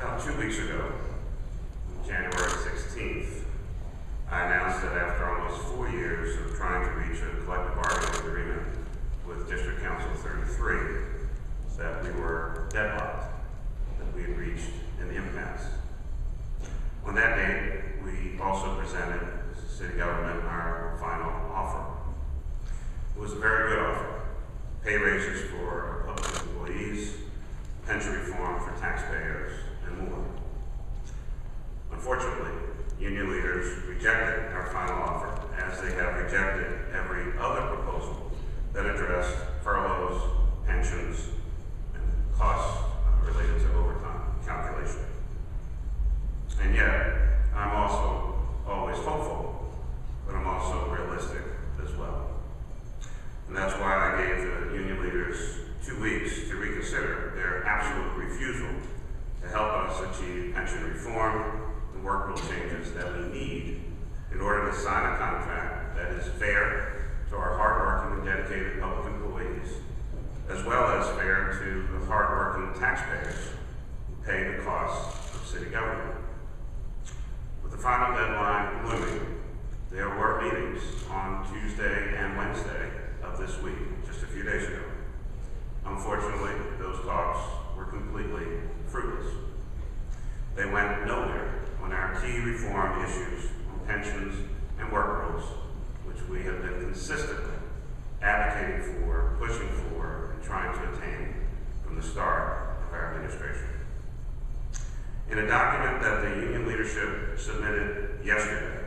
About 2 weeks ago, on January 16th, I announced that after almost 4 years of trying to reach a collective bargaining agreement with District Council 33, that we were deadlocked, that we had reached an impasse. On that date, we also presented as a city government our final offer. It was a very good offer. Pay raises for public employees, pension reform for taxpayers, and more. Unfortunately, union leaders rejected our final offer, as they have rejected every other proposal that addressed furloughs, pensions, and costs related to overtime calculation. And yet, I'm also always hopeful, but I'm also realistic as well. And that's why I gave the union leaders 2 weeks to reconsider their absolute refusal to help us achieve pension reform and work rule changes that we need in order to sign a contract that is fair to our hardworking and dedicated public employees, as well as fair to the hardworking taxpayers who pay the costs of city government. With the final deadline looming, there were meetings on Tuesday and Wednesday of this week, just a few days ago. Unfortunately, those talks were completely fruitless. They went nowhere on our key reform issues on pensions and work rules, which we have been consistently advocating for, pushing for, and trying to attain from the start of our administration. In a document that the union leadership submitted yesterday,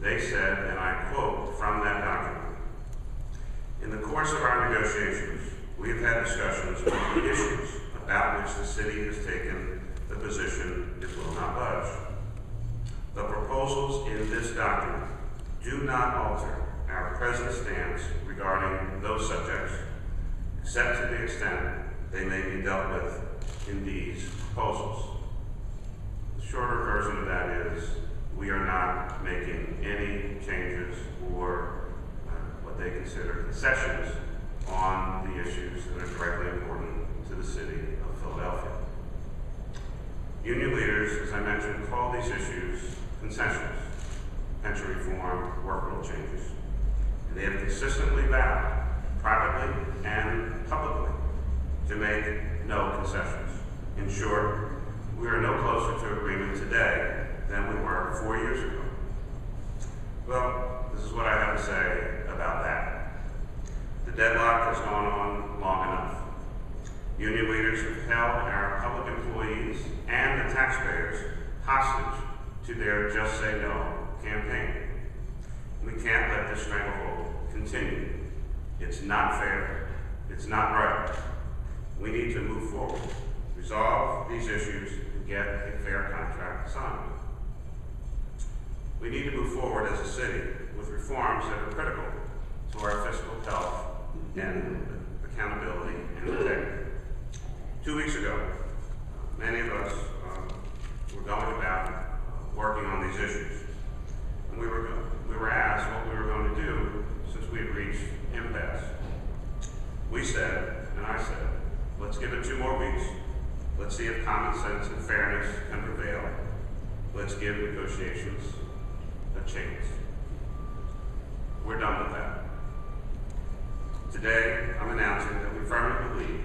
they said, and I quote from that document, "In the course of our negotiations, we have had discussions on the issues about which the city has taken the position it will not budge. The proposals in this document do not alter our present stance regarding those subjects, except to the extent they may be dealt with in these proposals." The shorter version of that is, we are not making any changes or what they consider concessions on the issues that are directly important to the city of Philadelphia. Union leaders, as I mentioned, call these issues concessions, pension reform, work rule changes. And they have consistently vowed, privately and publicly, to make no concessions. In short, we are no closer to agreement today than we were 4 years ago. Well, this is what I have to say about that. The deadlock has gone on long enough. Union leaders have held our public employees and the taxpayers hostage to their Just Say No campaign. We can't let this stranglehold continue. It's not fair. It's not right. We need to move forward, resolve these issues, and get a fair contract signed. We need to move forward as a city with reforms that are critical to our fiscal health and accountability and integrity. 2 weeks ago, many of us were going about working on these issues. And we were asked what we were going to do since we had reached impasse. We said, and I said, let's give it 2 more weeks. Let's see if common sense and fairness can prevail. Let's give negotiations a chance. We're done with that. Today, I'm announcing that we firmly believe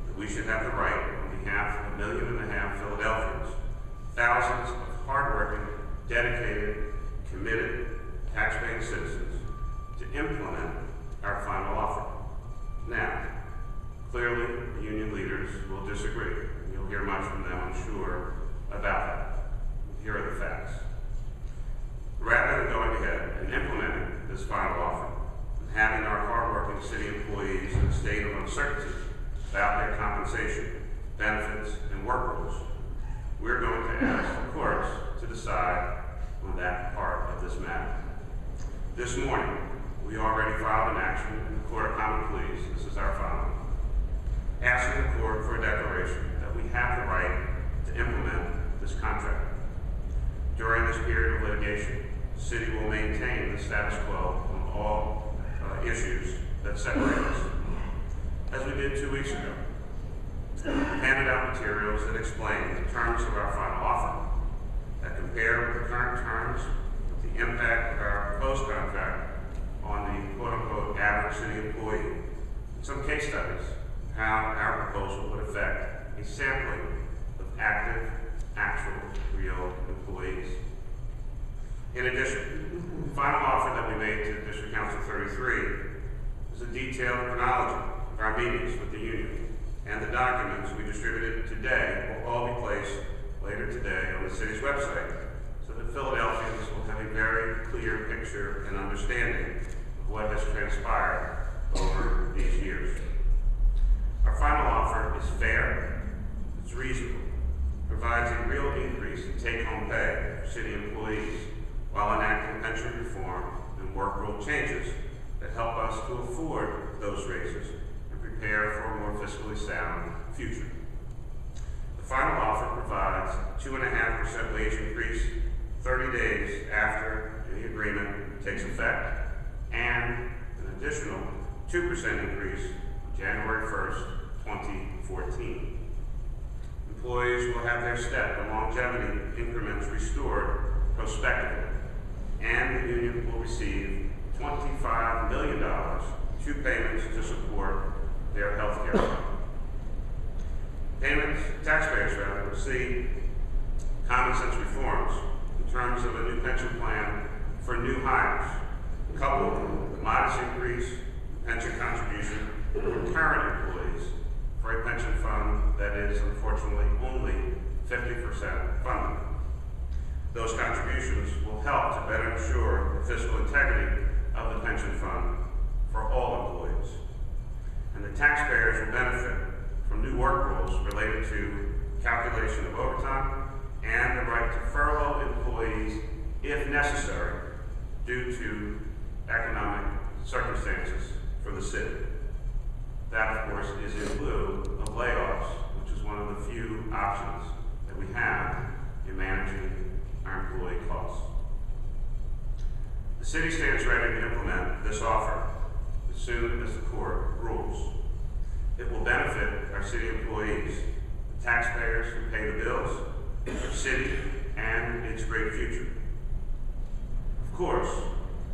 that we should have the right, on behalf of 1.5 million Philadelphians, thousands of hardworking, dedicated, committed, taxpaying citizens, to implement our final offer. Now, clearly, the union leaders will disagree. You'll hear much from them, I'm sure, about that. Here are the facts. Rather than going ahead and implementing this final offer, and having our hardworking city employees in a state of uncertainty about their compensation, benefits, and work rules, we're going to ask the courts to decide on that part of this matter. This morning, we already filed an action in the Court of Common Pleas, this is our filing, asking the court for a declaration that we have the right to implement this contract. During this period of litigation, the city will maintain the status quo on all issues that separate us, as we did 2 weeks ago. We handed out materials that explain the terms of our final current terms, the impact of our proposed contract on the quote-unquote average city employee, and some case studies how our proposal would affect a sampling of active, actual, real employees. In addition, the final offer that we made to District Council 33 is a detailed chronology of our meetings with the union, and the documents we distributed today will all be placed later today on the city's website, so that Philadelphians will have a very clear picture and understanding of what has transpired over these years. Our final offer is fair, it's reasonable, provides a real increase in take-home pay for city employees while enacting pension reform and work rule changes that help us to afford those raises and prepare for a more fiscally sound future. The final offer provides 2.5% wage increase 30 days after the agreement takes effect, and an additional 2% increase on January 1st, 2014. Employees will have their step and longevity increments restored prospectively, and the union will receive $25 million, two payments to support their health care fund. Taxpayers will see common sense reforms in terms of a new pension plan for new hires, coupled with a modest increase in pension contribution for current employees for a pension fund that is unfortunately only 50% funded. Those contributions will help to better ensure the fiscal integrity of the pension fund for all employees. And the taxpayers will benefit from new work rules related to calculation of overtime and the right to furlough employees if necessary due to economic circumstances for the city. That, of course, is in lieu of layoffs, which is one of the few options that we have in managing our employee costs. The city stands ready to implement this offer as soon as the court rules. It will benefit our city employees, the taxpayers who pay the bills, our city, and its great future. Of course,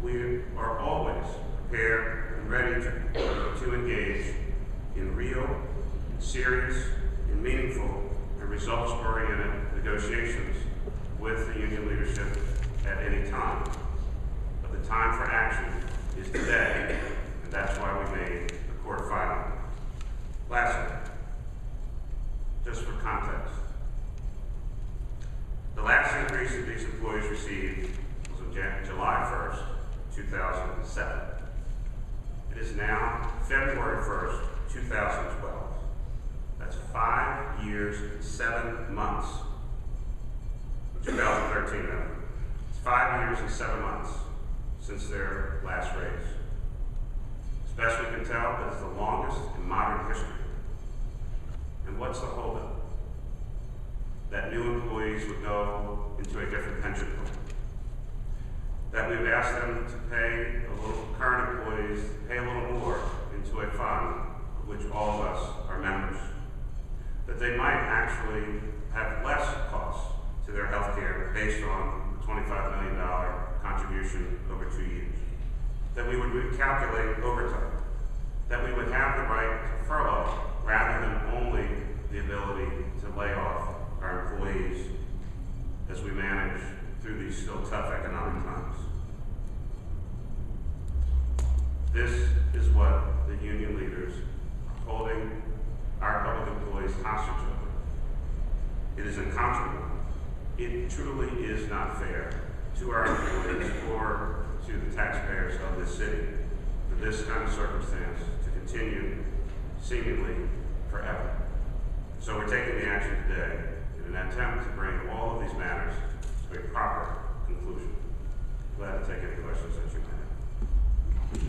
we are always prepared and ready to engage in real, serious, and meaningful, and results-oriented negotiations with the union leadership at any time. But the time for action is today, and that's why we made the court filing. Lastly, just for context, the last increase that these employees received was on July 1st, 2007. It is now February 1st, 2012. That's 5 years and 7 months. 2013, it's 5 years and 7 months since their last raise. As best we can tell, that is the longest in modern history. And what's the holdup? That new employees would go into a different pension plan. That we would ask them to pay current employees to pay a little more into a fund of which all of us are members. That they might actually have less costs to their health care based on the $25 million contribution over 2 years. That we would recalculate overtime. That we would have the right to furlough rather than only the ability to lay off our employees as we manage through these still tough economic times. This is what the union leaders are holding our public employees hostage of. It is unconscionable. It truly is not fair to our employees or to the taxpayers of this city for this kind of circumstance to continue seemingly forever. So we're taking the action today in an attempt to bring all of these matters to a proper conclusion. Glad to take any questions that you might have.